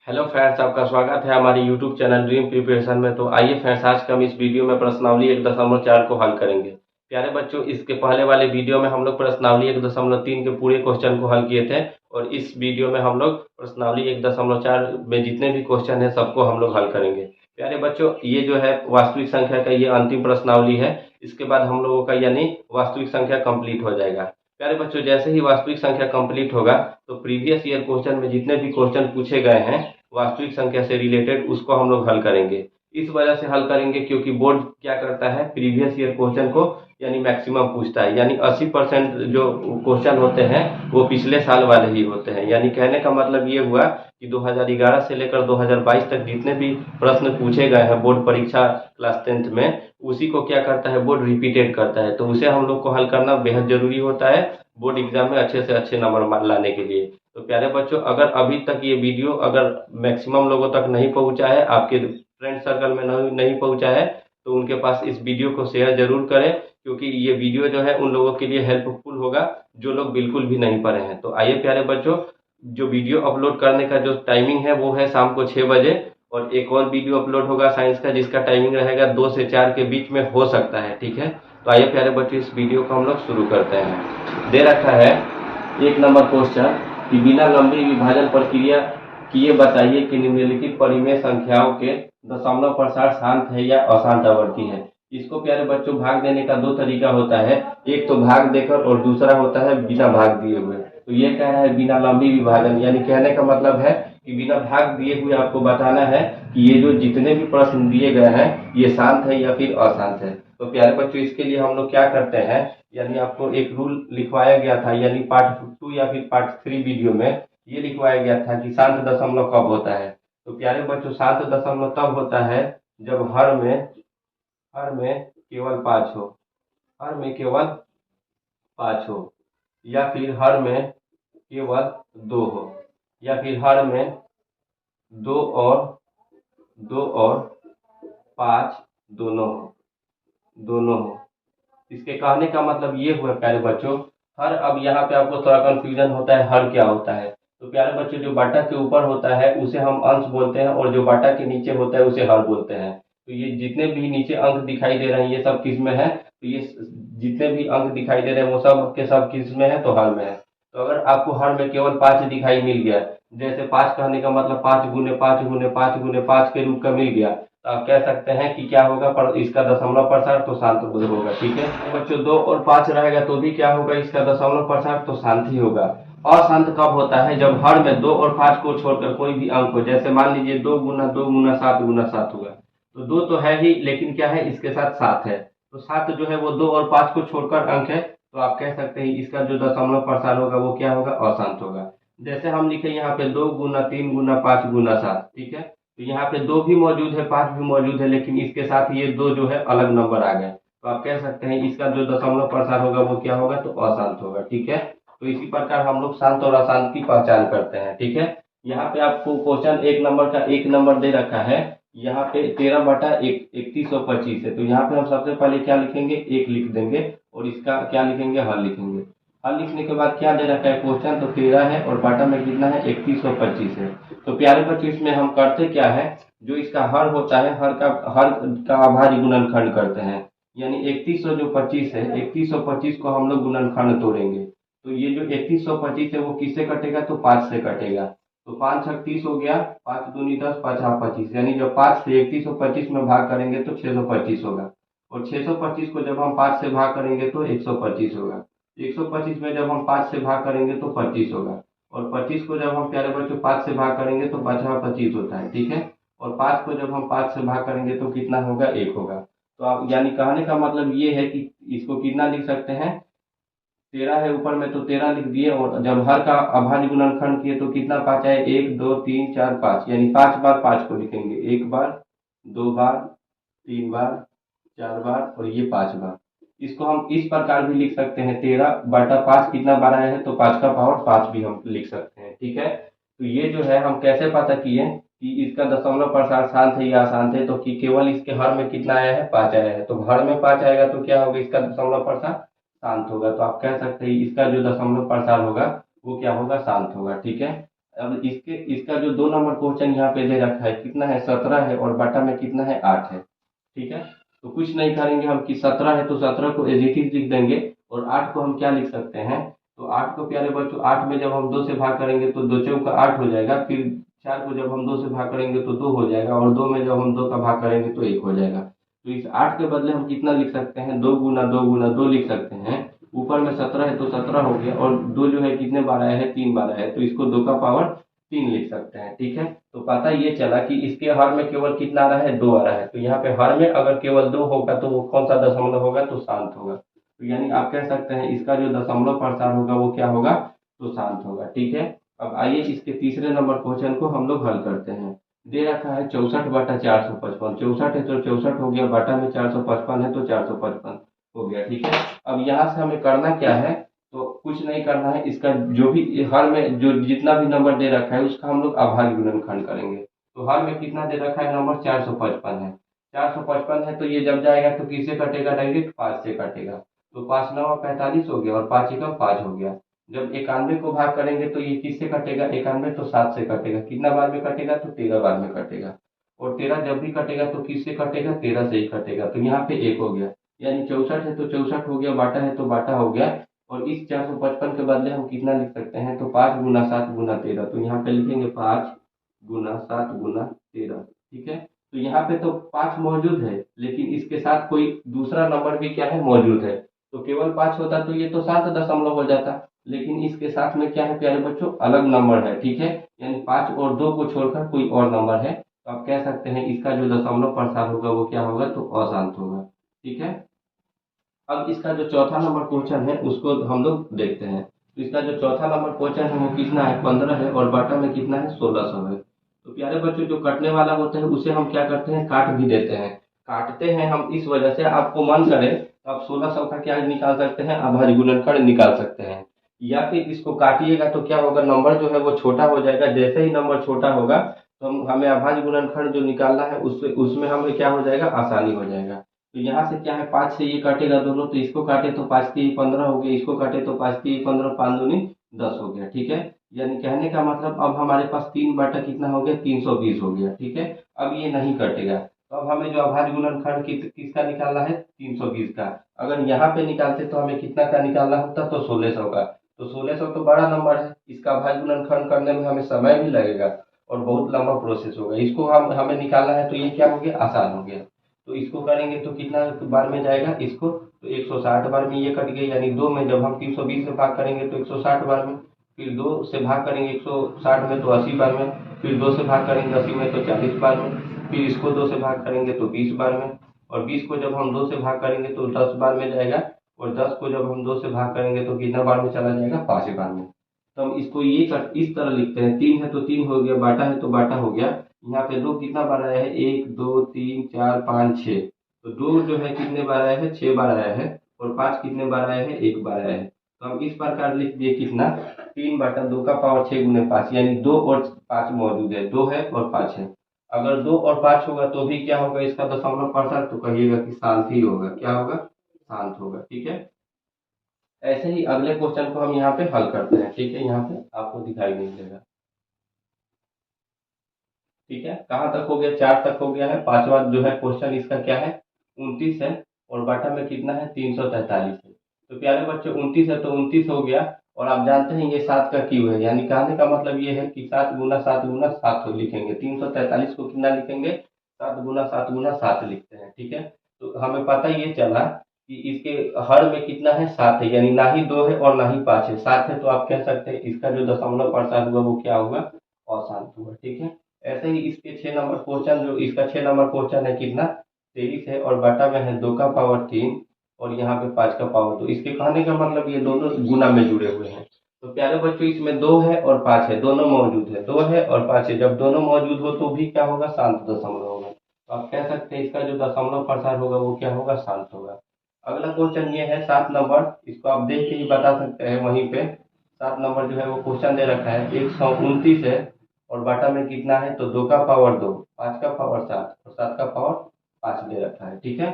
Hello friends, आपका स्वागत है हमारे यूट्यूब चैनल ड्रीम प्रिपरेशन में। तो आइए फ्रेंड्स, आज के हम इस वीडियो में प्रश्नावली 1.4 को हल करेंगे। प्यारे बच्चों, इसके पहले वाले वीडियो में हम लोग प्रश्नावली 1.3 के पूरे क्वेश्चन को हल किए थे और इस वीडियो में हम लोग प्रश्नावली 1.4 में जितने भी क्वेश्चन है सबको हम लोग हल करेंगे। प्यारे बच्चों, ये जो है वास्तविक संख्या का ये अंतिम प्रश्नावली है। इसके बाद हम लोगों का यानी वास्तविक संख्या कंप्लीट हो जाएगा। प्यारे बच्चों, जैसे ही वास्तविक संख्या कंप्लीट होगा तो प्रीवियस ईयर क्वेश्चन में जितने भी क्वेश्चन पूछे गए हैं वास्तविक संख्या से रिलेटेड उसको हम लोग हल करेंगे। इस वजह से हल करेंगे क्योंकि बोर्ड क्या करता है, प्रीवियस ईयर क्वेश्चन को यानी मैक्सिमम पूछता है। यानी 80% जो क्वेश्चन होते हैं वो पिछले साल वाले ही होते हैं। यानी कहने का मतलब ये हुआ कि 2011 से लेकर 2022 तक जितने भी प्रश्न पूछे गए हैं बोर्ड परीक्षा क्लास 10th में, उसी को क्या करता है, बोर्ड रिपीटेड करता है। तो उसे हम लोग को हल करना बेहद जरूरी होता है बोर्ड एग्जाम में अच्छे से अच्छे नंबर लाने के लिए। तो प्यारे बच्चों, अगर अभी तक ये वीडियो अगर मैक्सिमम लोगों तक नहीं पहुंचा है, आपके फ्रेंड सर्कल में नहीं पहुंचा है, तो उनके पास इस वीडियो को शेयर जरूर करें, क्योंकि ये वीडियो जो है उन लोगों के लिए हेल्पफुल होगा जो लोग बिल्कुल भी नहीं पढ़े हैं। तो आइए प्यारे बच्चों, जो वीडियो अपलोड करने का जो टाइमिंग है वो है शाम को 6 बजे। और एक और वीडियो अपलोड होगा साइंस का जिसका टाइमिंग रहेगा 2 से 4 के बीच में हो सकता है। ठीक है, तो आइए प्यारे बच्चों, इस वीडियो को हम लोग शुरू करते हैं। दे रखा है 1 नंबर क्वेश्चन कि बिना लंबी विभाजन प्रक्रिया किए बताइए कि निम्नलिखित परिमेय संख्याओं के दशमलव प्रसार शांत है या अशांत आवर्ती है। इसको प्यारे बच्चों भाग देने का दो तरीका होता है, एक तो भाग देकर और दूसरा होता है बिना भाग दिए हुए। तो ये कह रहा है बिना लंबी विभाजन, यानी कहने का मतलब है कि बिना भाग दिए हुए आपको बताना है कि ये जो जितने भी प्रश्न दिए गए हैं ये शांत है या फिर अशांत है। तो प्यारे बच्चों, इसके लिए हम लोग क्या करते हैं, यानी आपको एक रूल लिखवाया गया था, यानी पार्ट 2 या फिर पार्ट 3 वीडियो में ये लिखवाया गया था कि शांत दशमलव कब होता है। तो प्यारे बच्चों, शांत दशमलव तब होता है जब हर में केवल 5 हो, हर में केवल 5 हो, या फिर हर में केवल 2 हो, या फिर हर में 2 और 5 दोनों हो। इसके कहने का मतलब ये हुआ प्यारे बच्चों, हर, अब यहाँ पे आपको थोड़ा कंफ्यूजन होता है हर क्या होता है। तो प्यारे बच्चों, जो बाटा के ऊपर होता है उसे हम अंश बोलते हैं और जो बाटा के नीचे होता है उसे हर बोलते हैं। तो ये जितने भी नीचे अंक दिखाई दे रहे हैं ये सब किस में है, तो ये जितने भी अंक दिखाई दे रहे हैं वो सब के सब किस में है, तो हर में है। तो अगर आपको हर में केवल 5 दिखाई मिल गया, जैसे 5 कहने का मतलब 5 गुने 5 गुने 5 गुने 5 के रूप का मिल गया, तो आप कह सकते हैं कि क्या होगा, पर इसका दशमलव प्रसार तो शांत होगा। ठीक है बच्चों, 2 और 5 रहेगा तो भी क्या होगा, इसका दशमलव प्रसार तो शांत ही होगा। अशांत कब होता है, जब हर में 2 और 5 को छोड़कर कोई भी अंक हो, जैसे मान लीजिए 2 गुना 7 गुना 7 हुआ, तो 2 तो है ही लेकिन क्या है, इसके साथ 7 है, तो 7 जो है वो 2 और 5 को छोड़कर अंक है, तो आप कह सकते हैं इसका जो दशमलव प्रसार होगा वो क्या होगा, अशांत होगा। जैसे हम लिखे यहाँ पे 2 गुना 3 गुना 5 गुना 7, ठीक है, तो यहाँ पे 2 भी मौजूद है 5 भी मौजूद है, लेकिन इसके साथ ये 2 जो है अलग नंबर आ गए, तो आप कह सकते हैं इसका जो दशमलव प्रसार होगा वो क्या होगा, तो अशांत होगा। ठीक है, तो इसी प्रकार हम लोग शांत और अशांत की पहचान करते हैं। ठीक है, यहाँ पे आपको क्वेश्चन 1 नंबर का 1 नंबर दे रखा है, यहाँ पे 13/3125 है। तो यहाँ पे हम सबसे पहले क्या लिखेंगे, 1 लिख देंगे और इसका क्या लिखेंगे, हल लिखेंगे। हल लिखने के बाद क्या दे रखा है क्वेश्चन, तो 13 है और बाटा में कितना है, 3125 है। तो प्यारे बच्चों, इसमें हम करते क्या है, जो इसका हर होता है हर का अभाज्य गुणनखंड करते हैं। यानी 3100 जो 25 है, 3125 को हम लोग गुणनखंड तोड़ेंगे। तो ये जो 3125 है वो किससे कटेगा, तो 5 से कटेगा। तो 5 छक 30 हो गया, 5 दूनी 10, 5 हाफ 25, यानी जब 5 से 3125 में भाग करेंगे तो 625 होगा। और 625 को जब हम 5 से भाग करेंगे तो 125 होगा। 125 में जब हम 5 से भाग करेंगे तो 25 होगा। और 25 को जब हम प्यारे बच्चों 5 से भाग करेंगे तो 5 हाफ 25 होता है। ठीक है, और 5 को जब हम 5 से भाग करेंगे तो कितना होगा, 1 होगा। तो आप यानी कहने का मतलब ये है कि इसको कितना लिख सकते हैं, 13 है ऊपर में तो 13 लिख दिए, और जब हर का अभाज्य गुणनखंड किए तो कितना पाँच आए, 1 2 3 4 5, यानी 5 बार 5 को लिखेंगे, 1 बार 2 बार 3 बार 4 बार और ये 5 बार। इसको हम इस प्रकार भी लिख सकते हैं, 13/5 कितना बार आया है, तो 5 का पावर 5 भी हम लिख सकते हैं। ठीक है, तो ये जो है हम कैसे पता किए कि इसका दशमलव प्रसार शांत है या अशांत है, तो कि केवल इसके हर में कितना आया है, 5 आया है, तो हर में 5 आएगा तो क्या होगा, इसका दशमलव प्रसार शांत होगा। तो आप कह सकते हैं इसका जो दशमलव प्रसार होगा वो क्या होगा, शांत होगा। ठीक है, अब इसका जो 2 नंबर क्वेश्चन यहाँ पे दे रखा है कितना है 17 है और बटा में कितना है 8 है। ठीक है, तो कुछ नहीं करेंगे हम कि 17 है तो 17 को एज इट इज लिख देंगे और 8 को हम क्या लिख सकते हैं, तो 8 को प्यारे बच्चों 8 में जब हम 2 से भाग करेंगे तो 2 चौका 8 हो जाएगा, फिर 4 को जब हम 2 से भाग करेंगे तो 2 हो जाएगा और 2 में जब हम 2 का भाग करेंगे तो 1 हो जाएगा। तो इस 8 के बदले हम कितना लिख सकते हैं, 2 गुना 2 गुना 2 लिख सकते हैं। ऊपर में 17 है तो 17 हो गया और 2 जो है कितने बार आया है 3 बार आया है, तो इसको 2 का पावर 3 लिख सकते हैं। ठीक है, तो पता ये चला कि इसके हर में केवल कितना आ रहा है 2 आ रहा है, तो यहाँ पे हर में अगर केवल 2 होगा तो वो कौन सा दशमलव होगा, तो शांत होगा। तो यानी आप कह सकते हैं इसका जो दशमलव प्रसार होगा वो क्या होगा, तो शांत होगा। ठीक है, अब आइए इसके तीसरे नंबर क्वेश्चन को हम लोग हल करते हैं। दे रखा है 64 बटा 455, 64 है तो 64 हो गया, बटा में 455 है तो 455 हो गया। ठीक है, अब यहाँ से हमें करना क्या है, तो कुछ नहीं करना है, इसका जो भी हर में जो जितना भी नंबर दे रखा है उसका हम लोग अभाज्य गुणनखंड करेंगे। तो हर में कितना दे रखा है नंबर 455 है, 455 है तो ये जब जाएगा तो किससे कटेगा, डायरेक्ट 5 से कटेगा। तो 5 नवा 45 हो गया और 5 एकम 5 हो गया। जब 91 को भाग करेंगे तो ये किससे कटेगा, 91 तो 7 से कटेगा, कितना बार में कटेगा, तो 13 बार में कटेगा। और 13 जब भी कटेगा तो किससे कटेगा, 13 से ही कटेगा, तो यहाँ पे 1 हो गया। यानी 64 है तो 64 हो गया, बाटा है तो बाटा हो गया। और इस 455 के बदले हम कितना लिख सकते हैं, तो 5 गुना 7 गुना 13, तो यहाँ पे लिखेंगे 5 गुना 7 गुना 13। ठीक है, तो यहाँ पे तो 5 मौजूद है लेकिन इसके साथ कोई दूसरा नंबर भी क्या है, मौजूद है। तो केवल 5 होता तो ये तो 7 दशमलव हो जाता, लेकिन इसके साथ में क्या है प्यारे बच्चों, अलग नंबर है। ठीक है, यानी 5 और 2 को छोड़कर कोई और नंबर है, तो आप कह सकते हैं इसका जो दशमलव प्रसार होगा वो क्या होगा, तो अशांत होगा। ठीक है, अब इसका जो चौथा नंबर क्वेश्चन है उसको हम लोग देखते हैं। तो इसका जो चौथा नंबर क्वेश्चन है वो कितना है, 15 है और बटा में कितना है, 1600 है। तो प्यारे बच्चों जो कटने वाला होता है उसे हम क्या करते हैं, काट भी देते हैं। काटते हैं हम इस वजह से, आपको मन करे तो आप 1600 का क्या निकाल सकते हैं, अभाज्य गुणनखंड निकाल सकते हैं। या फिर इसको काटिएगा तो क्या होगा, नंबर जो है वो छोटा हो जाएगा, जैसे ही नंबर छोटा होगा तो हमें अभाज्य गुणनखंड जो निकालना है उससे उसमें हमें क्या हो जाएगा, आसानी हो जाएगा। तो यहाँ से क्या है, 5 से ये काटेगा दोनों, तो इसको काटे तो 5 3 15 हो गया, इसको काटे तो 5 3 15, 5 दूनी 10 हो गया। ठीक है, यानी कहने का मतलब अब हमारे पास 3 बटा कितना हो गया, 320 हो गया। ठीक है, अब ये नहीं कटेगा, तो अब हमें जो अभाज्य गुणनखंड किसका निकालना है, 320 का। अगर यहाँ पे निकालते तो हमें कितना का निकालना होता, तो 1600 का। तो 1600 तो बड़ा नंबर है, इसका अभाज्य गुणनखंड करने में हमें समय भी लगेगा और बहुत लंबा प्रोसेस होगा। इसको हमें निकालना है तो ये क्या हो गया, आसान हो गया। तो इसको करेंगे तो कितना बार में जाएगा इसको, तो 160 बार में ये कट गया, यानी 2 में जब हम 320 से भाग करेंगे तो 160 बार में, फिर 2 से भाग करेंगे 160 में तो 80 बार में, फिर 2 से भाग करेंगे 80 में तो 40 बार में, फिर इसको 2 से भाग करेंगे तो 20 बार में, और 20 को जब हम 2 से भाग करेंगे तो 10 बार में जाएगा, और 10 को जब हम 2 से भाग करेंगे तो कितना बार में चला जाएगा, 5 बार में। तो हम इसको इस तरह लिखते हैं, 3 है तो 3 हो गया, बाटा है तो बाटा हो गया। यहाँ पे 2 कितना बार आया है, 1 2 3 4 5 6, तो 2 जो है कितने बार आया है, 6 बार आया है, और 5 कितने बार आया है, 1 बार आया है। तो हम इस प्रकार लिख दिए कितना, 3 बटा 2 का पावर 6 गुने 5, यानी 2 और 5 मौजूद है, 2 है और 5 है। अगर 2 और 5 होगा तो भी क्या होगा, इसका दशमलव प्रसार, तो कहिएगा कि शांत ही होगा, क्या होगा, शांत होगा। ठीक है, ऐसे ही अगले क्वेश्चन को हम यहाँ पे हल करते हैं। ठीक है, यहाँ पे आपको दिखाई नहीं देगा। ठीक है, कहाँ तक हो गया, 4 तक हो गया है। पांचवा जो है क्वेश्चन इसका क्या है, 29 है और बटा में कितना है, 343 है। तो प्यारे बच्चे 29 है तो 29 हो गया, और आप जानते हैं ये 7 का क्यू है, यानी कहने का मतलब ये है कि 7 गुना 7 गुना 7 लिखेंगे, 343 को कितना लिखेंगे, 7 गुना 7 गुना 7 लिखते हैं। ठीक है, तो हमें पता ये चला कि इसके हर में कितना है, 7 है, यानी ना ही 2 है और ना ही 5 है, 7 है, तो आप कह सकते हैं इसका जो दशमलव प्रसार हुआ वो क्या होगा, अशांत हुआ। ठीक है, ऐसे ही इसके 6 नंबर क्वेश्चन, जो इसका 6 नंबर क्वेश्चन है कितना, 23 है और बटा में है 2 का पावर 3 और यहाँ पे 5 का पावर 2। इसके कहने का मतलब ये दोनों गुना में जुड़े हुए हैं। तो प्यारे बच्चों इसमें 2 है और 5 है, दोनों मौजूद है, 2 है और 5 है, जब दोनों मौजूद हो तो भी क्या होगा, शांत दशमलव होगा। तो आप कह सकते हैं इसका जो दशमलव प्रसार होगा वो क्या होगा, शांत होगा। अगला क्वेश्चन ये है 7 नंबर, इसको आप देख के ही बता सकते हैं वहीं पे। 7 नंबर जो है वो क्वेश्चन दे रखा है, 129 है और बाटा में कितना है, तो 2 का पावर 2, 5 का पावर 7 और 7 का पावर 5 दे रखा है। ठीक है,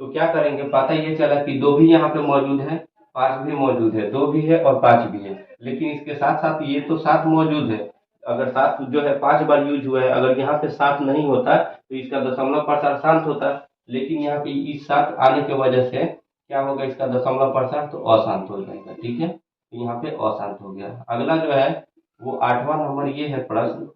तो क्या करेंगे, पता ये चला कि 2 भी यहाँ पे मौजूद है, 5 भी मौजूद है, 2 भी है और 5 भी है, लेकिन इसके साथ साथ ये तो 7 मौजूद है। अगर 7 जो है 5 बार यूज हुआ है, अगर यहाँ पे 7 नहीं होता तो इसका दशमलव प्रसार शांत होता, लेकिन यहाँ पे इस 7 आने की वजह से क्या होगा, इसका दशमलव प्रसार तो अशांत हो जाएगा। ठीक है, तो यहाँ पे अशांत हो गया। अगला जो है वो 8वां नंबर ये है प्रश्न,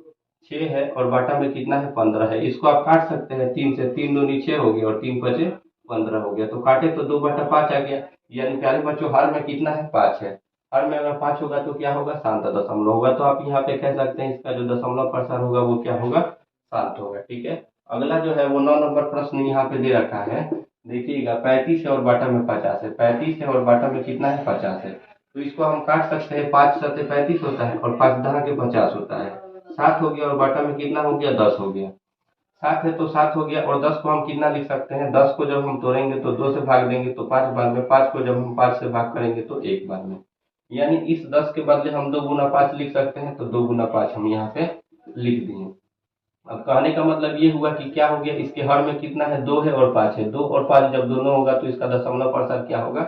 6 है और बाटा में कितना है 15 है। इसको आप काट सकते हैं 3 से, 3 दूनी 6 हो गया और 3 पचे 15 हो गया, तो काटे तो 2/5 आ गया। यानी प्यारे बच्चों हर में कितना है 5 है। हर में अगर 5 होगा तो क्या होगा, शांत दशमलव होगा। तो आप यहाँ पे कह सकते हैं इसका जो दशमलव प्रसार होगा वो क्या होगा, शांत होगा। ठीक है, अगला जो है वो 9 नंबर प्रश्न यहाँ पे दे रखा है। देखिएगा 35 है और बाटा में 50 है। 35 है और बाटा में कितना है 50 है, तो इसको हम काट सकते हैं। 5 सत्ते 35 होता है और 5 दहा के 50 होता है। 7 हो गया और बाटा में कितना हो गया 10 हो गया। 7 है तो 7 हो गया और 10 को हम कितना लिख सकते हैं, 10 को जब हम तोड़ेंगे तो 2 से भाग देंगे तो 5 बार में, 5 को जब हम 5 से भाग करेंगे तो 1 बार में। यानी इस 10 के बदले हम 2 गुना 5 लिख सकते हैं, तो 2 गुना 5 हम यहाँ पे लिख दिए। अब कहने का मतलब ये हुआ कि क्या हो गया, इसके हर में कितना है 2 है और 5 है। 2 और 5 जब दोनों होगा तो इसका दशमलव प्रसार क्या होगा,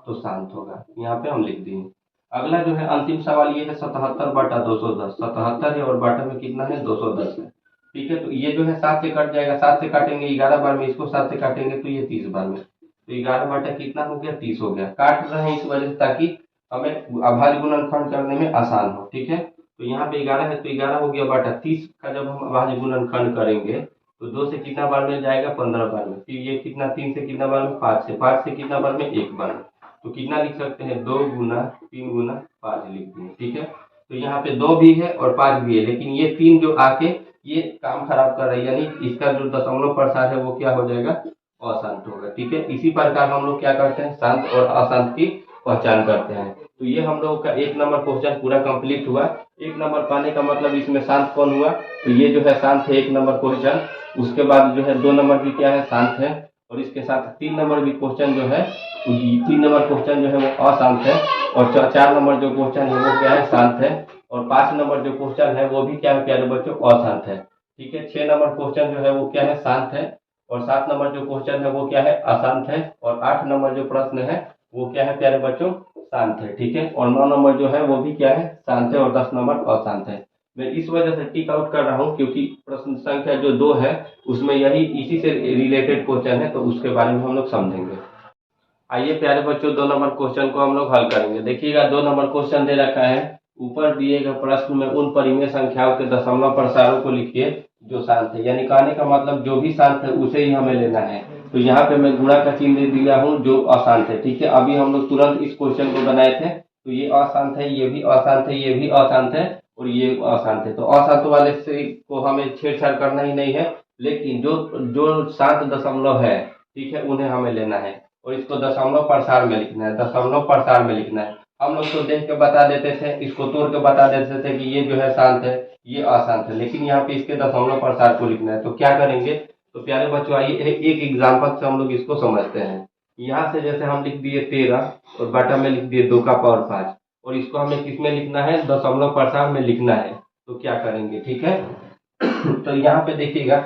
तो शांत होगा। यहाँ पे हम लिख दिए। अगला जो है अंतिम सवाल ये है 77/210। 77 है और बाटा में कितना है 210 है। ठीक है, तो ये जो है 7 से कट जाएगा, 7 से काटेंगे 11 बार में, इसको 7 से काटेंगे तो ये 30 बार में, तो 11 बाटा कितना हो गया 30 हो गया। काट रहे हैं इस वजह से ताकि हमें अभाज्य गुणनखंड करने में आसान हो। ठीक है, तो यहाँ पे 11 है तो 11 हो गया बाटा 30 का जब हम अभाज्य गुणनखंड करेंगे तो 2 से कितना बार में जाएगा 15 बार में, फिर ये कितना 3 से कितना बार में 5 से, 5 से कितना बार में 1 बार में, तो कितना लिख सकते हैं 2 गुना 3 गुना 5 लिख दिए। ठीक है, तो यहाँ पे 2 भी है और 5 भी है, लेकिन ये 3 जो आके ये काम खराब कर रही है, यानी इसका जो दशमलव प्रसार है वो क्या हो जाएगा, अशांत होगा। ठीक है, इसी प्रकार हम लोग क्या करते हैं, शांत और अशांत की पहचान करते हैं। तो ये हम लोग का 1 नंबर क्वेश्चन पूरा कंप्लीट हुआ। 1 नंबर पाने का मतलब इसमें शांत कौन हुआ, तो ये जो है शांत है 1 नंबर क्वेश्चन। उसके बाद जो है 2 नंबर भी क्या है, शांत है, और इसके साथ 3 नंबर भी क्वेश्चन जो है, 3 नंबर क्वेश्चन जो है वो अशांत है, और 4 नंबर जो क्वेश्चन है वो क्या है, शांत है, और 5 नंबर जो क्वेश्चन है वो भी क्या है प्यारे बच्चों, अशांत है। ठीक है, 6 नंबर क्वेश्चन जो है वो क्या है, शांत है, और 7 नंबर जो क्वेश्चन है वो क्या है, अशांत है, और 8 नंबर जो प्रश्न है वो क्या है प्यारे बच्चों, शांत है। ठीक है, और 9 नंबर जो है वो भी क्या है, शांत है, और 10 नंबर अशांत है। मैं इस वजह से टिक आउट कर रहा हूँ क्योंकि प्रश्न संख्या जो 2 है उसमें यही इसी से रिलेटेड क्वेश्चन है, तो उसके बारे में हम लोग समझेंगे। आइए प्यारे बच्चों 2 नंबर क्वेश्चन को हम लोग हल करेंगे। देखिएगा 2 नंबर क्वेश्चन दे रखा है, ऊपर दिए गए प्रश्न में उन परिमेय संख्याओं के दशमलव प्रसारों को लिखिए जो शांत है। यानी कहने का मतलब जो भी शांत है उसे ही हमें लेना है। तो यहाँ पे मैं गुणा का चिन्ह दे दिया हूँ जो अशांत है। ठीक है, अभी हम लोग तुरंत इस क्वेश्चन को बनाए थे, तो ये अशांत है, ये भी अशांत है, ये भी अशांत है, और ये अशांत है। तो अशांत वाले से को हमें छेड़छाड़ करना ही नहीं है, लेकिन जो जो शांत दशमलव है, ठीक है, उन्हें हमें लेना है, और इसको दशमलव प्रसार में लिखना है, दशमलव प्रसार में लिखना है। हम लोग तो देख के बता देते थे, इसको तोड़ के बता देते थे कि ये जो है शांत है, ये अशांत है, लेकिन यहाँ पे इसके दशमलव प्रसार को लिखना है। तो क्या करेंगे, तो प्यारे बच्चों आइए एक एग्जाम्पल से हम लोग इसको समझते हैं। यहाँ से जैसे हम लिख दिए 13 और बाटा में लिख दिए 2 का पावर 5, और इसको हमें किस में लिखना है, दशमलव प्रसार में लिखना है। तो क्या करेंगे, ठीक है तो यहाँ पे देखिएगा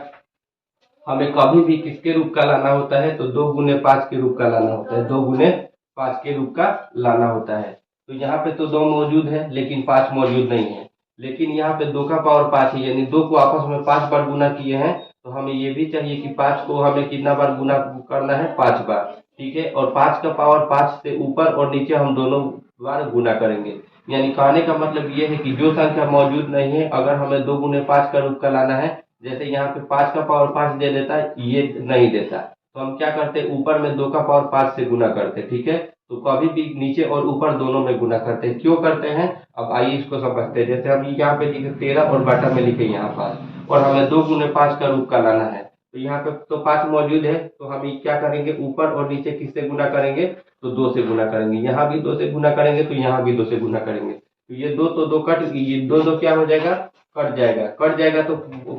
हमें कभी भी किसके रूप का लाना होता है, तो 2 गुने 5 के रूप का लाना होता है, 2 गुने 5 के रूप का लाना होता है। तो यहाँ पे तो 2 मौजूद है लेकिन 5 मौजूद नहीं है, लेकिन यहाँ पे 2 का पावर 5 है, यानी 2 को आपस में 5 बार गुना किए हैं, तो हमें ये भी चाहिए कि 5 को हमें कितना बार गुना करना है, 5 बार। ठीक है, और 5 का पावर 5 से ऊपर और नीचे हम दोनों बार गुना करेंगे। यानी कहने का मतलब ये है कि जो संख्या मौजूद नहीं है, अगर हमें 2 गुने 5 का रूप का लाना है, जैसे यहाँ पे 5 का पावर 5 दे देता है, ये नहीं देता, तो हम क्या करते हैं, ऊपर में 2 का पावर 5 से गुना करते हैं। ठीक है, तो कभी भी नीचे और ऊपर दोनों में गुना करते हैं। क्यों करते हैं, अब आइए इसको समझते हैं। जैसे हम यहाँ पे लिखे 13 और बाटा में लिखे यहाँ 5, और हमें 2 गुने 5 का रूप का लाना है, तो यहाँ पे तो 5 मौजूद है, तो हम क्या करेंगे, ऊपर और नीचे किससे गुना करेंगे, तो 2 से गुना करेंगे। यहाँ भी 2 से गुना करेंगे तो यहाँ भी 2 से गुना करेंगे, तो ये 2 तो 2 कट, ये 2 क्या हो जाएगा, कट जाएगा, कट जाएगा, तो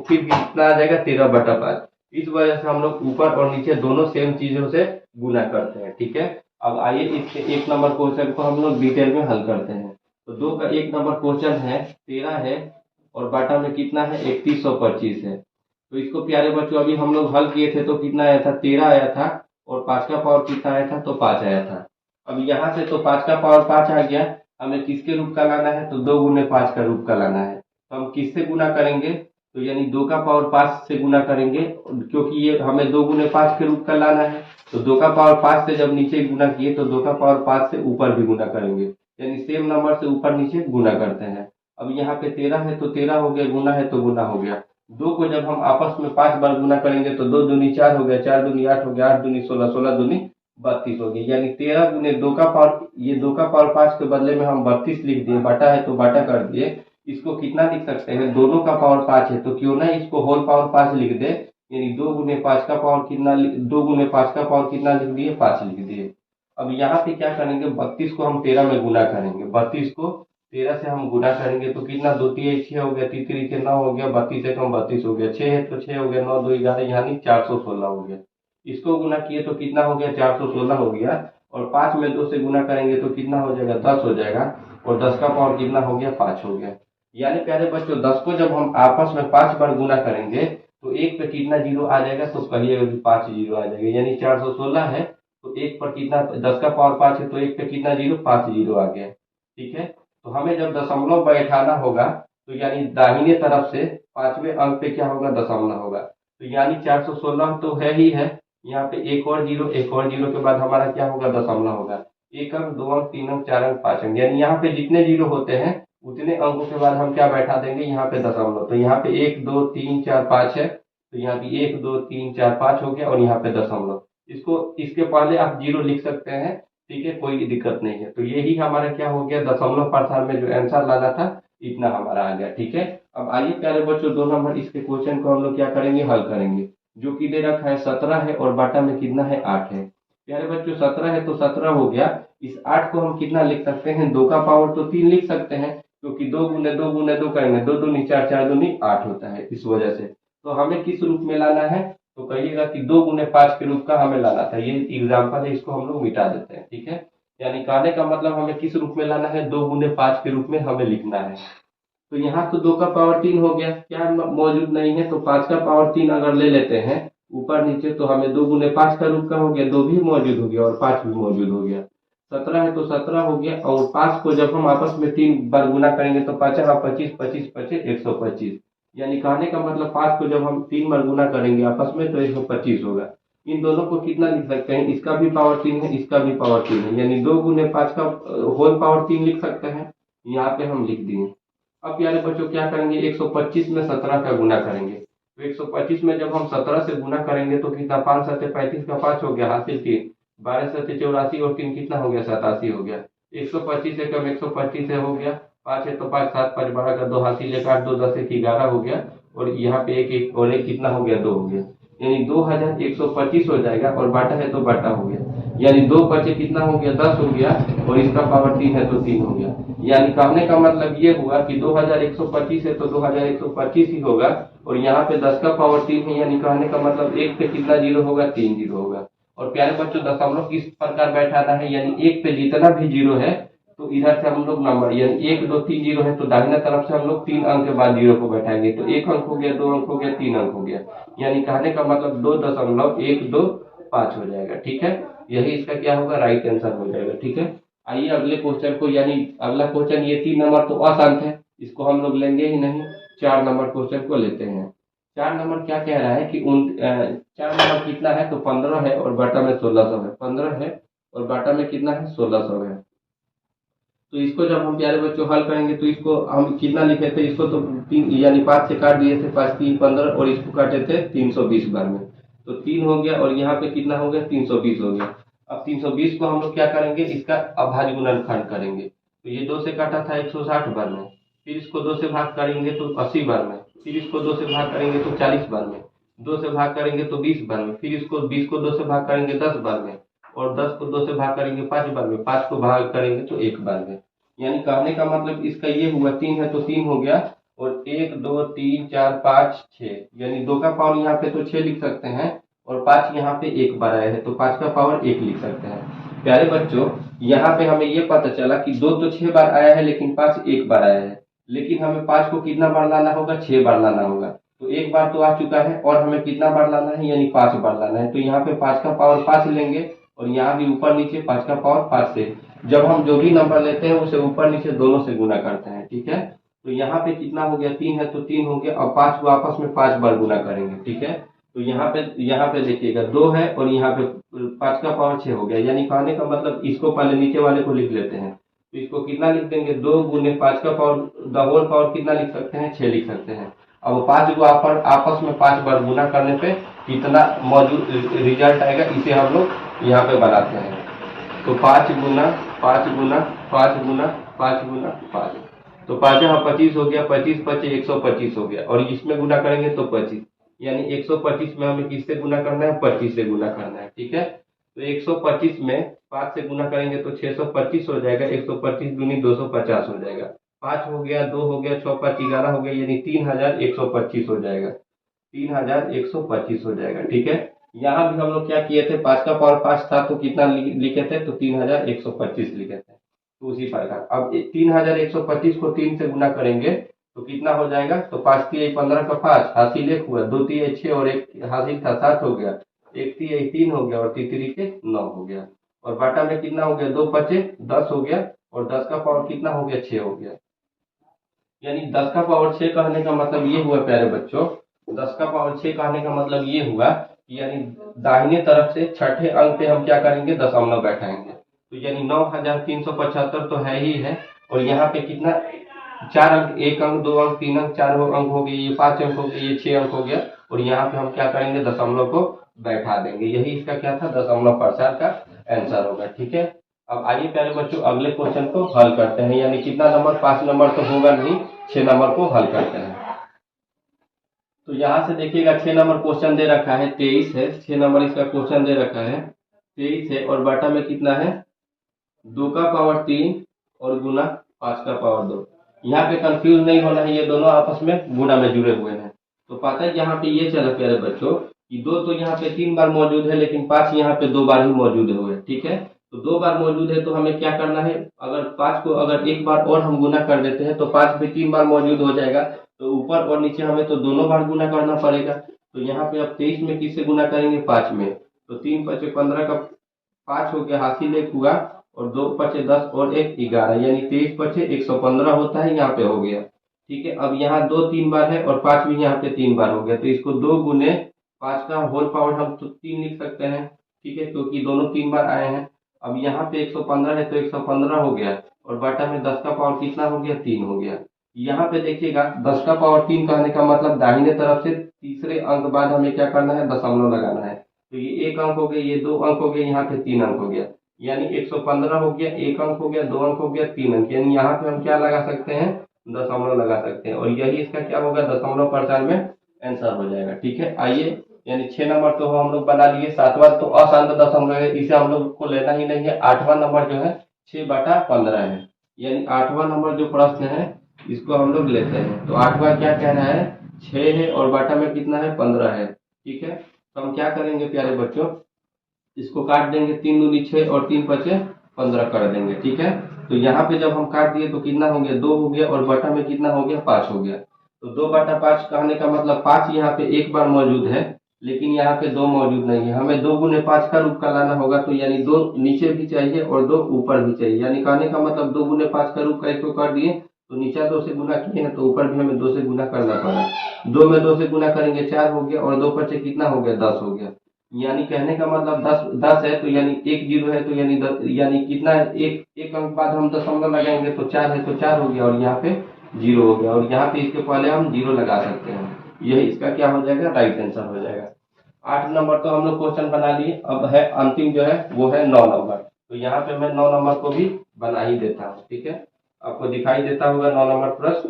फिर कितना आ जाएगा 13/5। इस वजह से हम लोग ऊपर और नीचे दोनों सेम चीजों से गुना करते हैं। ठीक है, अब आइए इसके 1 नंबर क्वेश्चन को हम लोग डिटेल में हल करते हैं। तो 2 का 1 नंबर क्वेश्चन है, 13 है और बाटा में कितना है, 3125 है। तो इसको प्यारे बच्चों अभी हम लोग हल किए थे तो कितना आया था, 13 आया था, और 5 का पावर कितना आया था, तो 5 आया था। अब यहाँ से तो 5 का पावर 5 आ गया, हमें किसके रूप का लाना है, तो 2 गुने 5 का रूप का लाना है। तो हम किससे गुना करेंगे, तो यानी 2 का पावर 5 से गुना करेंगे, क्योंकि ये हमें 2 गुने 5 के रूप का लाना है। तो 2 का पावर 5 से जब नीचे गुना किए तो 2 का पावर 5 से ऊपर भी गुना करेंगे, यानी सेम नंबर से ऊपर नीचे गुना करते हैं। अब यहाँ पे 13 है तो 13 हो गया, गुना है तो गुना हो गया। 2 को जब हम आपस में 5 बार गुना करेंगे तो 2 दूनी 4 हो गया, 4 दूनी 8 हो गया, 8 दूनी 16, 16 दूनी 32 हो गई, यानी 13 गुने 2 का पावर, ये 2 का पावर 5 के बदले में हम 32 लिख दिए, बटा है तो बाटा कर दिए। इसको कितना लिख सकते हैं, दोनों का पावर 5 है तो क्यों ना इसको होल पावर 5 लिख दे, यानी 2 गुने 5 का पावर कितना, 2 गुने 5 का पावर कितना लिख दिए, 5 लिख दिए। अब यहाँ पे क्या करेंगे, 32 को हम 13 में गुना करेंगे, 32 को 13 से हम गुना करेंगे तो कितना, 2 3 6 हो गया, 3 3 9 हो गया, 32 एक 32 हो गया, 6 है तो 6 हो गया, 9 2 11, यानी 416 हो गया। इसको गुना किए तो कितना हो गया, 416 हो गया। और 5 में 2 से गुना करेंगे तो कितना हो जाएगा, 10 हो जाएगा, और 10 का पावर कितना हो गया, 5 हो गया। यानी प्यारे बच्चों 10 को जब हम आपस में 5 बार गुना करेंगे तो एक पे कितना जीरो आ जाएगा, तो कहिएगा कि 5 जीरो आ जाएगा, यानी 416 है तो एक पर कितना, 10 का पावर 5 है तो एक पे कितना जीरो, 5 जीरो आ गया। ठीक है, तो हमें जब दशमलव बैठाना होगा तो यानी दाहिने तरफ से 5वें अंक पे क्या होगा, दशमलव होगा, तो यानी 416 तो है ही है, यहाँ पे एक और जीरो, एक और जीरो के बाद हमारा क्या होगा, दशमलव होगा। एक अंक, 2 अंक, 3 अंक, 4 अंक, 5 अंक, यानी यहाँ पे जितने जीरो होते हैं उतने अंकों के बाद हम क्या बैठा देंगे, यहाँ पे दशमलव। तो यहाँ पे 1 2 3 4 5 है, तो यहाँ पे 1 2 3 4 5 हो गया, और यहाँ पे दशमलव। इसको इसके पहले आप जीरो लिख सकते हैं, ठीक है, कोई दिक्कत नहीं है। तो यही हमारा क्या हो गया, दशमलव प्रसार में जो आंसर लाना था इतना हमारा आ गया। ठीक है, अब आइए प्यारे बच्चों 2 नंबर इसके क्वेश्चन को हम लोग क्या करेंगे, हल करेंगे। जो कि दे रखा है 17 है और बाटा में कितना है, 8 है। प्यारे बच्चों 17 है तो 17 हो गया, इस 8 को हम कितना लिख सकते हैं, 2 का पावर तो 3 लिख सकते हैं, क्योंकि 2 गुने 2 करेंगे, 2 दूनी 4, 4 दूनी 8 होता है, इस वजह से। तो हमें किस रूप में लाना है, तो कहिएगा कि 2 गुने 5 के रूप का हमें लाना था। ये एग्जाम्पल है, इसको हम लोग मिटा देते हैं। ठीक है, यानी कहने का मतलब हमें किस रूप में लाना है, 2 गुने 5 के रूप में हमें लिखना है। तो यहाँ तो 2 का पावर 3 हो गया, क्या मौजूद नहीं है, तो 5 का पावर 3 अगर ले लेते हैं ऊपर नीचे तो हमें 2 गुने 5 का रूप का हो गया, 2 भी मौजूद हो गया और 5 भी मौजूद हो गया। 17 है तो 17 हो गया, और 5 को जब हम आपस में 3 बार गुना करेंगे तो 5 25 25 25 125, यानी कहने का मतलब 5 को जब हम 3 बार गुना करेंगे आपस में तो 125 होगा। इन दोनों को कितना लिख सकते हैं, इसका भी पावर 3 है, इसका भी पावर 3 है, यानी 2 गुने 5 का होल पावर 3 लिख सकते हैं, यहाँ पे हम लिख दिए। अब प्यारे बच्चों क्या करेंगे, 125 में 17 का गुना करेंगे, तो 125 में जब हम 17 से गुना करेंगे तो कितना, 5 7 35 का 5 हो गया, हासिल 3, 12 7 84 और 3 कितना हो गया, 87 हो गया। 125 से कम 125 से हो गया, 5 है तो 5 7 5 12 का 2 हासिल 1 8 2 10 1 11 हो गया, और यहाँ पे एक एक और एक कितना हो गया, 2 हो गया, यानी 2125 हो जाएगा, और बाटा है तो बाटा हो गया, यानी 2 बचे कितना हो गया, 10 हो गया, और इसका पावर 3 है तो 3 हो गया। यानी कहने का मतलब ये हुआ कि 2125 है तो 2125 ही होगा, और यहाँ पे 10 का पावर 3 है, यानी कहने का मतलब एक पे कितना जीरो होगा, 3 जीरो होगा। और प्यारे बच्चों दशमलव किस प्रकार बैठाना है, यानी एक पे जितना भी जीरो है तो इधर से हम लोग नंबर, यानी 1 2 3 जीरो है तो दाहिना तरफ से हम लोग 3 अंक के बाद जीरो को बैठाएंगे, तो 1 अंक हो गया, 2 अंक हो गया, 3 अंक हो गया, यानी कहने का मतलब 2.125 हो जाएगा। ठीक है, यही इसका क्या होगा, राइट आंसर हो जाएगा। ठीक है, आइए अगले क्वेश्चन को, यानी अगला क्वेश्चन, ये 3 नंबर तो अशांत है, इसको हम लोग लेंगे ही नहीं, 4 नंबर क्वेश्चन को लेते हैं। 4 नंबर क्या कह रहा है कि 4 नंबर कितना है, तो 15 है और बाटा में 1600 है, 15 है और बाटा में कितना है, 1600 है। तो इसको जब हम प्यारे बच्चों हल करेंगे तो इसको हम कितना लिखे थे, इसको तो 3 यानी 5 से काट दिए थे, 5 3 15, और इसको काटे थे 320 बार में, तो 3 हो गया, और यहाँ पे कितना हो गया, 320 हो गया। अब 320 को हम लोग क्या करेंगे, इसका अभाज्य गुणनखंड करेंगे, तो ये 2 से काटा था 160 बार में, फिर इसको 2 से भाग करेंगे तो 80 बार में, फिर इसको 2 से भाग करेंगे तो 40 बार में, 2 से भाग करेंगे तो 20 बार में, फिर इसको 20 को 2 से भाग करेंगे 10 बार में, और 10 को 2 से भाग करेंगे 5 बार में, 5 को भाग करेंगे तो 1 बार में। यानी कहने का मतलब इसका ये हुआ, 3 है तो 3 हो गया, और 1 2 3 4 5 6, यानी 2 का पावर यहाँ पे तो 6 लिख सकते हैं, और 5 यहाँ पे 1 बार आया है तो 5 का पावर 1 लिख सकते हैं। प्यारे बच्चों यहाँ पे हमें ये पता चला कि 2 तो 6 बार आया है, लेकिन 5 1 बार आया है, लेकिन हमें 5 को कितना बार लाना होगा, 6 बार लाना होगा। तो 1 बार तो आ चुका है, और हमें कितना बार लाना है, यानी 5 बार लाना है, तो यहाँ पे 5 का पावर 5 लेंगे, और यहाँ भी ऊपर नीचे 5 का पावर 5 से जब हम जो भी नंबर लेते हैं उसे ऊपर नीचे दोनों से गुना करते हैं। ठीक है, तो यहाँ पे कितना हो गया, 3 है तो 3 हो गया। अब 5 को आपस में 5 बार गुना करेंगे, ठीक है। तो यहाँ पे देखिएगा 2 है और यहाँ पे 5 का पावर 6 हो गया। यानी कहने का मतलब इसको पहले नीचे वाले को लिख लेते हैं। तो इसको कितना लिख देंगे, 2 गुने 5 का पावर द होल पावर कितना लिख सकते हैं, 6 लिख सकते हैं। अब 5 को आपस में 5 बार गुना करने पे कितना मौजूद रिजल्ट आएगा, इसे हम लोग यहाँ पे बनाते हैं। तो 5 गुना 5 गुना 5 गुना 5 गुना 5, तो 5 यहाँ 25 हो गया, 25 पचे 125 हो गया। और इसमें गुना करेंगे तो 25, यानी 125 में हमें किससे गुना करना है, 25 से गुना करना है, ठीक है। तो 125 में 5 से गुना करेंगे तो 625 हो जाएगा, 125 दूनी 250 हो जाएगा। 5 हो गया, 2 हो गया, 6 5 11 हो गया, यानी 3125 हो जाएगा, 3125 हो जाएगा, ठीक है। यहाँ भी हम लोग क्या किए थे, 5 का पावर 5 था तो कितना लिखे थे, तो 3125 लिखे थे। तो उसी प्रकार अब 3125 को 3 से गुना करेंगे तो कितना हो जाएगा, तो 5 3 15 का 5 हासिल 1 हुआ, 2 3 6 और 1 हासिल था 7 हो गया, 1 3 3 हो गया और 3 3 के 9 हो गया। और बाटा में कितना हो गया, 2 5 10 हो गया और 10 का पावर कितना हो गया, 6 हो गया। यानी 10 का पावर 6 कहने का मतलब ये हुआ प्यारे बच्चों, 10 का पावर 6 कहने का मतलब ये हुआ कि यानी दाहिने तरफ से छठे अंक पे हम क्या करेंगे, दशमलव बैठाएंगे। तो यानी 9375 तो है ही है। और यहाँ पे कितना, 4 अंक, 1 अंक 2 अंक 3 अंक 4 अंक हो गए, ये 5 अंक हो गए, ये 6 अंक हो गया। और यहाँ पे हम क्या करेंगे, दशमलव को बैठा देंगे। यही इसका क्या था, दशमलव प्रसार का आंसर होगा, ठीक है। अब आइए प्यारे बच्चों अगले क्वेश्चन को हल करते हैं। यानी कितना नंबर, 5 नंबर तो होगा नहीं, 6 नंबर को हल करते हैं। तो यहाँ से देखिएगा 6 नंबर क्वेश्चन दे रखा है, 23 है, 6 नंबर इसका क्वेश्चन दे रखा है 23 है। और बाटा में कितना है, 2 का पावर 3 और गुना 5 का पावर 2। यहाँ पे कंफ्यूज नहीं होना है, ये दोनों आपस में गुणा में जुड़े हुए हैं। तो पता है यहाँ पे ये चला प्यारे बच्चों कि 2 तो यहाँ पे 3 बार मौजूद है, लेकिन 5 यहाँ पे 2 बार ही मौजूद हुए, ठीक है। तो 2 बार मौजूद है तो हमें क्या करना है, अगर 5 को अगर एक बार और हम गुना कर देते हैं तो 5 भी 3 बार मौजूद हो जाएगा। तो ऊपर और नीचे हमें तो दोनों बार गुना करना पड़ेगा। तो यहाँ पे अब 23 में किससे गुना करेंगे, 5 में। तो 3 5 15 का 5 हो गया, हासिल 1 हुआ और 2 5 10 और 1 11, यानी 23 5 115 होता है, यहाँ पे हो गया, ठीक है। अब यहाँ 2 3 बार है और 5 भी यहाँ पे 3 बार हो गया। तो इसको 2 गुने 5 का होल पावर हम तो 3 लिख सकते हैं, ठीक है, क्योंकि दोनों 3 बार आए हैं। अब यहाँ पे 115 है तो 115 हो गया और बाटा में 10 का पावर कितना हो गया, 3 हो गया। यहाँ पे देखिएगा 10 का पावर 3 कहने का मतलब दाहिने तरफ से तीसरे अंक बाद हमें क्या करना है, दशमलव लगाना है। तो ये 1 अंक हो गया, ये 2 अंक हो गया, यहाँ पे 3 अंक हो गया, यानी 115 हो गया, 1 अंक हो गया, 2 अंक हो गया, 3 अंक, यानी यहाँ पे हम क्या लगा सकते हैं, दशमलव लगा सकते हैं। और यही इसका क्या होगा, दशमलव प्रचार में आंसर हो जाएगा, ठीक है। आइए, यानी 6 नंबर तो हम लोग बना लिए, 7वां तो अशांत दशमलव है, इसे हम लोग को लेना ही नहीं है। 8वां नंबर जो है 6/15 है, यानी 8वां नंबर जो प्रश्न है इसको हम लोग लेते हैं। तो 8वां क्या कह रहा है, 6 है और बाटा में कितना है, 15 है, ठीक है। तो हम क्या करेंगे प्यारे बच्चों, इसको काट देंगे, 3 दूनी 6 और 3 5 15 कर देंगे, ठीक है। तो यहाँ पे जब हम काट दिए तो कितना हो गया, 2 हो गया और बाटा में कितना हो गया, 5 हो गया। तो 2/5 कहने का मतलब 5 यहाँ पे एक बार मौजूद है, लेकिन यहाँ पे 2 मौजूद नहीं है। हमें 2 गुने 5 का रूप का लाना होगा, तो यानी 2 नीचे भी चाहिए और 2 ऊपर भी चाहिए। यानी कहने का मतलब 2 गुने 5 का रूप का इसको कर दिए तो नीचे 2 से गुना किए हैं तो ऊपर भी हमें 2 से गुना करना पड़ा। 2 में 2 से गुना करेंगे 4 हो गया और 2 5 कितना हो गया, 10 हो गया। यानी कहने का मतलब 10 है तो यानी 1 0 है तो यानी 10, यानी कितना है, एक अंक बाद हम दशमलव लगाएंगे तो 4 है तो 4 हो गया और यहाँ पे 0 हो गया। और यहाँ पे इसके पहले हम 0 लगा सकते हैं, यही इसका क्या हो जाएगा, राइट आंसर हो जाएगा। 8 नंबर तो हम लोग क्वेश्चन बना लिए। अब है अंतिम जो है वो है 9 नंबर। तो यहाँ पे मैं 9 नंबर को भी बना ही देता हूँ, ठीक है। आपको दिखाई देता होगा 9 नंबर प्रश्न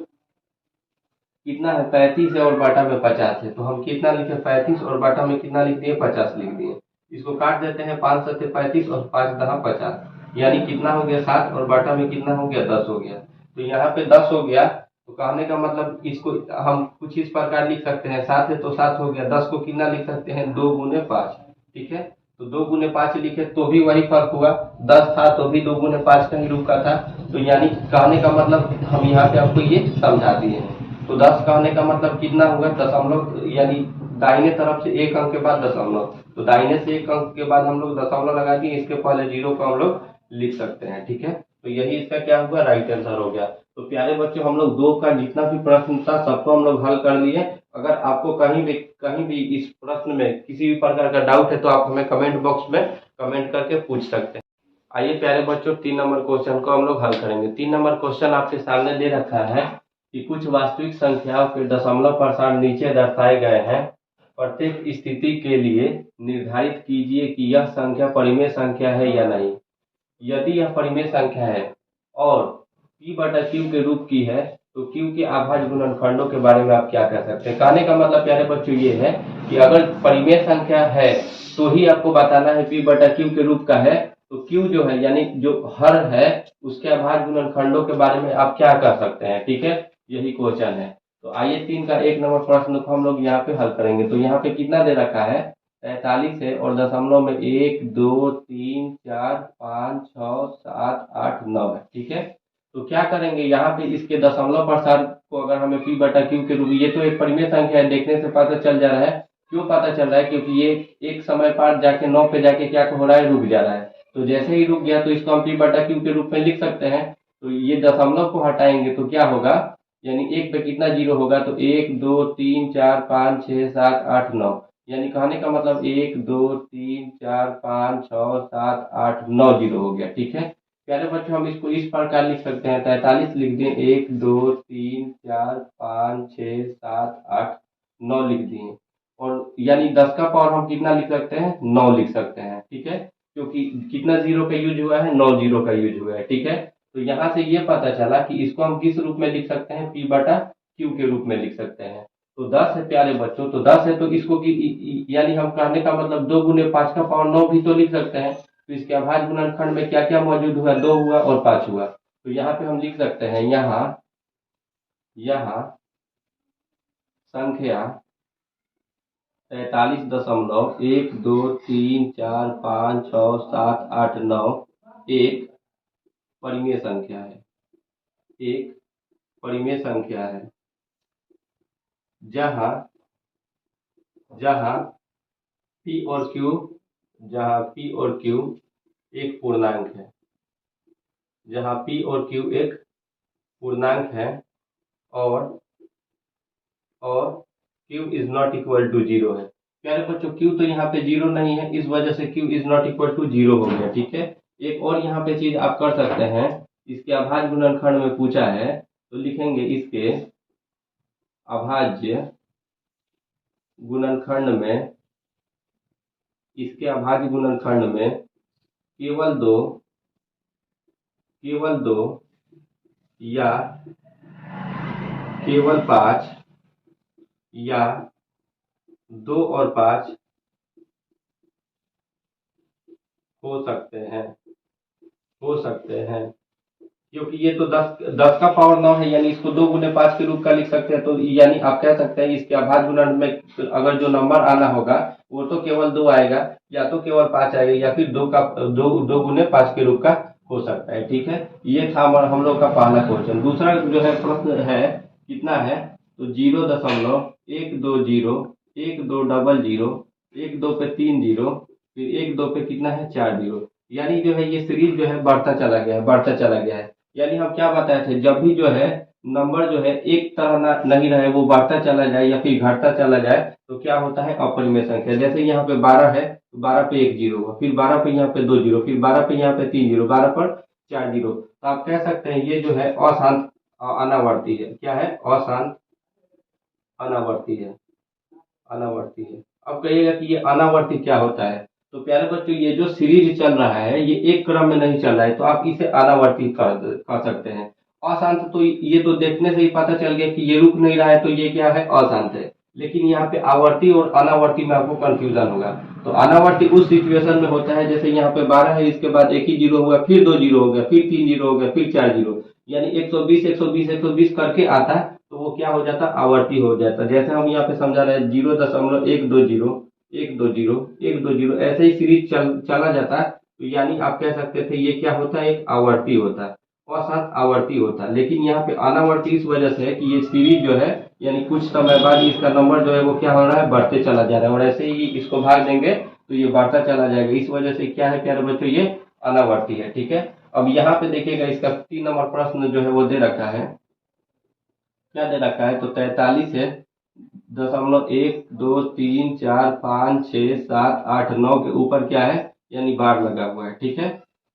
कितना है, 35 है और बाटा में 50 है। तो हम कितना लिखे, 35 और बाटा में कितना लिख दिए, 50 लिख दिए। इसको काट देते हैं, 5 7 35 और 5 10 50, यानी कितना हो गया, 7 और बाटा में कितना हो गया, 10 हो गया। तो यहाँ पे 10 हो गया तो कहने का मतलब इसको हम कुछ इस प्रकार लिख सकते हैं, 7 है तो 7 हो गया। 10 को कितना लिख सकते हैं, 2 गुने 5, ठीक है। तो 2 गुने 5 लिखे तो भी वही फर्क हुआ, 10 था तो भी 2 गुने 5 का ही रूप का था। तो यानी कहने का मतलब हम यहाँ पे आपको ये समझा दिए हैं। तो 10 कहने का मतलब कितना हुआ, दशमलव, यानी दाहिने तरफ से 1 अंक के बाद दशमलव। तो दाहिने से 1 अंक के बाद हम लोग दशमलव लगा दिए, इसके पहले 0 को हम लोग लिख सकते हैं, ठीक है। तो यही इसका क्या हुआ, राइट आंसर हो गया। तो प्यारे बच्चों, हम लोग 2 का जितना भी प्रश्न था सबको हम लोग हल कर लिए। अगर आपको कहीं भी इस प्रश्न में किसी भी प्रकार का डाउट है तो आप हमें कमेंट बॉक्स में कमेंट करके पूछ सकते हैं। आइए प्यारे बच्चों, 3 नंबर क्वेश्चन को हम लोग हल करेंगे। 3 नंबर क्वेश्चन आपके सामने दे रखा है कि कुछ वास्तविक संख्याओं के दशमलव प्रसार नीचे दर्शाए गए हैं। प्रत्येक स्थिति के लिए निर्धारित कीजिए कि यह संख्या परिमेय संख्या है या नहीं। यदि यह परिमेय संख्या है और p बटा q के रूप की है तो q के अभाज्य गुणनखंडों के बारे में आप क्या कह सकते हैं। कहने का मतलब प्यारे बच्चों ये है कि अगर परिमेय संख्या है तो ही आपको बताना है p बटा q के रूप का है, तो q जो है यानी जो हर है उसके अभाज्य गुणनखंडों के बारे में आप क्या कह सकते हैं। ठीक है, यही क्वेश्चन है। तो आइए 3 का 1 नंबर प्रश्न को हम लोग यहाँ पे हल करेंगे। तो यहाँ पे कितना दे रखा है, 43 है और दशमलव में 1 2 3 4 5 6 7 8 9 है। ठीक है, तो क्या करेंगे यहाँ पे इसके दशमलव प्रसार को अगर हमें p बटा q के रूप, ये तो एक परिमेय संख्या है, देखने से पता चल जा रहा है। क्यों पता चल रहा है, क्योंकि ये एक समय पर जाके 9 पे जाके क्या हो रहा है, रुक जा रहा है। तो जैसे ही रुक गया तो इसको हम p बटा q के रूप में लिख सकते हैं। तो ये दशमलव को हटाएंगे तो क्या होगा, यानी 1 पे कितना जीरो होगा, तो 1 2 3 4 5 6 7 8 9, यानी कहने का मतलब 1 2 3 4 5 6 7 8 9 जीरो हो गया। ठीक है प्यारे बच्चों, हम इसको इस प्रकार लिख सकते हैं, 43 लिख दें, 1 2 3 4 5 6 7 8 9 लिख दिए। और यानी 10 का पावर हम कितना लिख सकते हैं, 9 लिख सकते हैं। ठीक है, क्योंकि कितना जीरो का यूज हुआ है, 9 जीरो का यूज हुआ है। ठीक है, तो यहाँ से ये पता चला कि इसको हम किस रूप में लिख सकते हैं, p बटा q के रूप में लिख सकते हैं। तो 10 है प्यारे बच्चों, तो 10 है तो इसको यानी हम कहने का मतलब 2 गुने 5 का पावर 9 भी तो लिख सकते हैं। तो इसके अभाज्य गुणनखंड में क्या क्या मौजूद हुआ, 2 हुआ और 5 हुआ। तो यहाँ पे हम लिख सकते हैं, यहाँ संख्या 43.1 2 3 4 5 6 7 8 9 एक परिमेय संख्या है, एक परिमेय संख्या है जहाँ जहाँ p और q एक पूर्णांक है, जहाँ p और q एक पूर्णांक है और q is not equal to 0 है। प्यारे बच्चों, q तो यहाँ पे 0 नहीं है, इस वजह से q is not equal to 0 हो गया। ठीक है, एक और यहाँ पे चीज आप कर सकते हैं, इसके अभाज्य गुणनखंड में पूछा है तो लिखेंगे इसके अभाज्य गुणनखंड में, इसके अभाज्य गुणनखंड में केवल दो या केवल 5 या 2 और 5 हो सकते हैं, क्योंकि ये तो 10 का पावर 9 है, यानी इसको 2 गुने 5 के रूप का लिख सकते हैं। तो यानी आप कह सकते हैं इसके अभाज्य गुणन में अगर जो नंबर आना होगा वो तो केवल 2 आएगा, या तो केवल 5 आएगा, या फिर 2 गुने 5 के रूप का हो सकता है। ठीक है, ये था हम लोग का पहला क्वेश्चन। दूसरा जो है प्रश्न है, कितना है, तो 0.120 1 2 डबल 0 1 2 पे 3 जीरो, फिर 1 2 पे कितना है, 4 जीरो, यानी जो है ये सीरीज जो है बढ़ता चला गया है। यानी हम क्या बताए थे, जब भी जो है नंबर जो है एक तरह नहीं रहे, वो बढ़ता चला जाए या फिर घटता चला जाए, तो क्या होता है, अपरिमेय संख्या। जैसे यहाँ पे 12 है तो 12 पे 1 जीरो हुआ, फिर 12 पे यहाँ पे 2 जीरो, फिर 12 पे यहाँ पे 3 जीरो, 12 पर 4 जीरो। तो आप कह सकते हैं ये जो है अशांत अनावर्ती है। क्या है, अशांत अनावर्ती है। अब कहिएगा कि ये अनावर्ती क्या होता है, तो प्यारे बच्चों ये जो सीरीज चल रहा है ये एक क्रम में नहीं चल रहा है, तो आप इसे अनावर्ती कर सकते हैं। अशांत तो ये तो देखने से ही पता चल गया कि ये रुक नहीं रहा है, तो ये क्या है, अशांत है। लेकिन यहाँ पे आवर्ती और अनावर्ती में आपको कंफ्यूजन होगा। तो अनावर्ती उस सिचुएशन में होता है, जैसे यहाँ पे 12 है, इसके बाद 1 ही जीरो हुआ, फिर 2 जीरो हो गया, फिर 3 जीरो हो गया, फिर 4 जीरो, यानी 120 करके आता है, तो वो क्या हो जाता, आवर्ती हो जाता। जैसे हम यहाँ पे समझा रहे हैं 0.120 ऐसे ही सीरीज चला जाता है। तो यानी आप कह सकते थे ये क्या होता है, एक आवर्ती होता है, अशांत आवर्ती होता है। लेकिन यहाँ पे अनावर्ती इस वजह से है कि ये सीरीज जो है, यानी कुछ समय बाद इसका नंबर जो है वो क्या हो रहा है, बढ़ते चला जा रहा है, और ऐसे ही इसको भाग देंगे तो ये बढ़ता चला जाएगा। इस वजह से क्या है प्यारे बच्चों, ये अनावर्ती है। ठीक है, अब यहाँ पे देखिएगा इसका 3 नंबर प्रश्न जो है वो दे रखा है, क्या दे रखा है, तो 43 है 0.1 2 3 4 5 6 7 8 9 के ऊपर क्या है, यानी बार लगा हुआ है। ठीक है,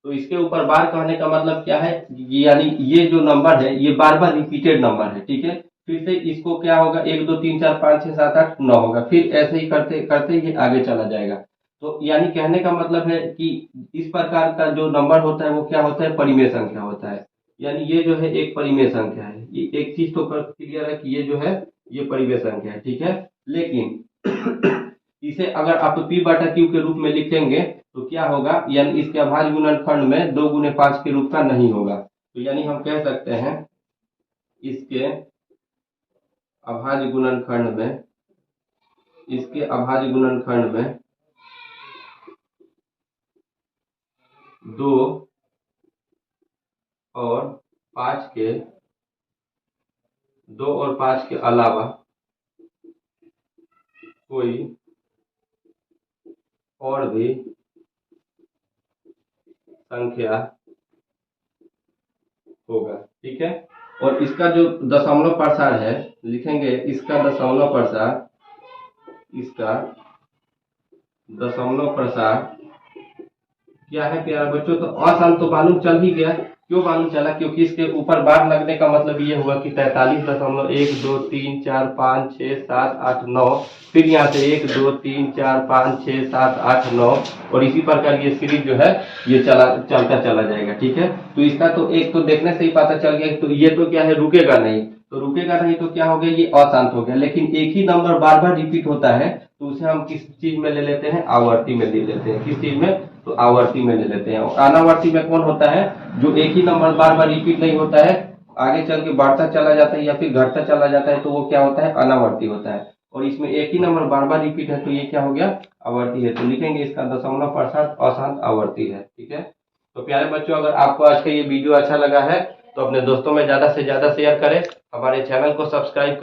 तो इसके ऊपर बार कहने का मतलब क्या है, यानी ये जो नंबर है ये बार बार रिपीटेड नंबर है। ठीक है, फिर से इसको क्या होगा, 1 2 3 4 5 6 7 8 9 होगा, फिर ऐसे ही करते करते ये आगे चला जाएगा। तो यानी कहने का मतलब है कि इस प्रकार का जो नंबर होता है वो क्या होता है, परिमेय संख्या होता है। यानी ये जो है एक परिमेय संख्या है। ये एक चीज तो क्लियर है कि ये जो है ये परिमेय संख्या है। ठीक है, लेकिन इसे अगर आप पी बटा क्यू के रूप में लिखेंगे तो क्या होगा, यानी इसके अभाज्य गुणनखंड में 2 गुने 5 के रूप का नहीं होगा। तो यानी हम कह सकते हैं इसके अभाज्य गुणनखंड में, इसके अभाज्य गुणनखंड में 2 और 5 के 2 और 5 के अलावा कोई और भी संख्या होगा। ठीक है, और इसका जो दशमलव प्रसार है लिखेंगे, इसका दशमलव प्रसार, इसका दशमलव प्रसार क्या है प्यारे बच्चों, तो आसान तो मालूम चल ही गया। क्यों मालूम चला, क्योंकि इसके ऊपर बार लगने का मतलब ये हुआ कि 43.1 2 3 4 5 6 7 8 9, फिर यहाँ से 1 2 3 4 5 6 7 8 9, और इसी प्रकार ये सीरीज जो है ये चलता चला जाएगा। ठीक है, तो इसका तो एक तो देखने से ही पता चल गया, तो ये तो क्या है, रुकेगा नहीं, तो रुकेगा नहीं तो क्या हो गया, ये अशांत हो गया। लेकिन एक ही नंबर बार बार रिपीट होता है तो उसे हम किस चीज में ले लेते हैं, आवर्ती में ले लेते हैं। किस चीज में, तो आवर्ती में ले लेते हैं। और अनावर्ती में कौन होता है, जो एक ही नंबर बार बार रिपीट नहीं होता है, आगे चल के बढ़ता चला जाता है या फिर घटता चला जाता है, तो वो क्या होता है, अनावर्ती होता है। और इसमें एक ही नंबर बार बार रिपीट है तो ये क्या हो गया, आवर्ती है। तो लिखेंगे इसका दशमलव प्रसार अशांत आवर्ती है। ठीक है, तो प्यारे बच्चों, अगर आपको आज का ये वीडियो अच्छा लगा है तो अपने दोस्तों में ज्यादा से ज्यादा शेयर करें, हमारे चैनल को सब्सक्राइब